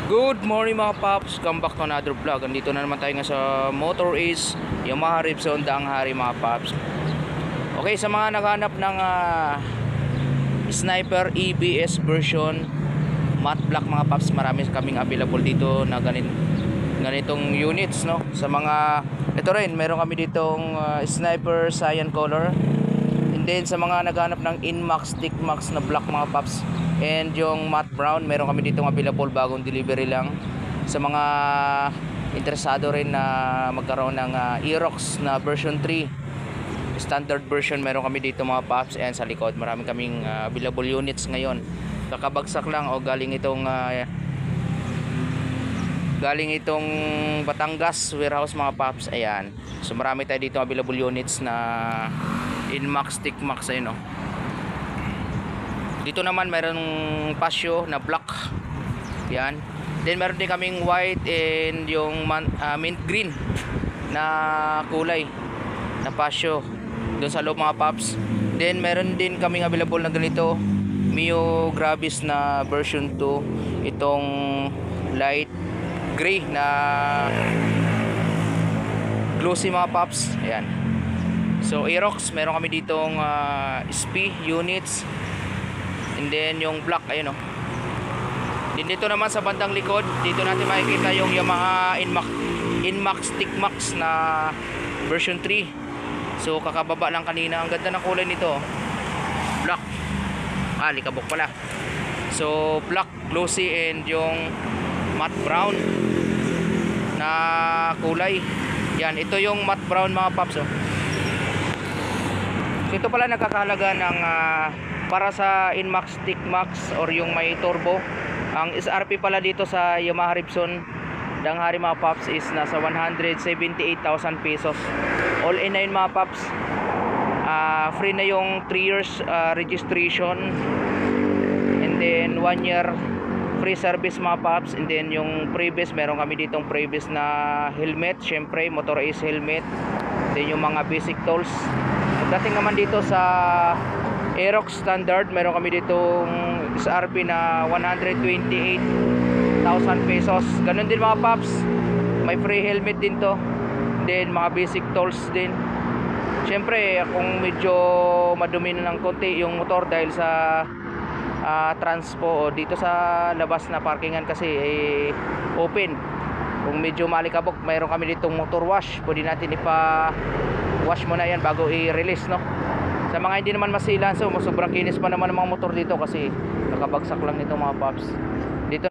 Good morning mga paps, come back to another vlog. Andito na naman tayo nga sa Motor Ace Yamaha Ripson Daang Hari mga paps. Okay, sa mga naghanap ng Sniper EBS version matte black mga paps, marami kaming available dito na ganitong units, no. Sa mga ito rin, meron kami ditong Sniper Cyan color. And then sa mga naghanap ng Inmax Stickmax na black mga paps, and yung matte brown, meron kami dito available, bagong delivery lang. Sa mga interesado rin na magkaroon ng Aerox na version 3 standard version, meron kami dito mga paps. And sa likod marami kaming available units ngayon. Kakabagsak lang o galing itong Batangas warehouse mga paps. Ayan, so marami tayo dito available units na Inmax Stickmax. Ayun, no. Dito naman mayroong Pasio na black. Yan. Then meron din kaming white and yung mint green na kulay na Pasio doon sa loob mga paps. Then meron din kaming available na ganito Mio Gravis na version 2, itong light gray na glossy mga paps. Ayan. So Aerox, meron kami ditong SP units. And then yung black, ayun, oh. Din dito naman sa bandang likod, dito natin makikita yung Yamaha Inmax Stickmax na version 3. So kakababa lang kanina. Ang ganda ng kulay nito, black, likabok pala. So black, glossy, and yung matte brown na kulay. Yan, ito yung matte brown mga paps, oh. So ito pala nagkakahalaga ng para sa Inmax Stickmax or yung may turbo, ang SRP pala dito sa Yamaha Ripson Daang Hari mga paps is nasa 178,000 pesos. All in na yun mga paps. Free na yung 3 years registration, and then 1 year free service mga paps. And then yung previous, meron kami ditong previous na helmet, syempre Motor Ace helmet. Then yung mga basic tools. Dating naman dito sa Aerox standard, meron kami ditong SRP na 128,000 pesos. Ganun din mga paps, may free helmet din to. Then mga basic tools din. Syempre kung medyo madumi na ng konti yung motor dahil sa transpo o dito sa labas na parkingan kasi open, kung medyo malikabok, mayroon kami ditong motor wash. Pwede natin wash mo na yan bago i-release, no. Sa mga hindi naman masilan, so sobrang kinis pa naman ng mga motor dito kasi kakabagsak lang nito mga paps.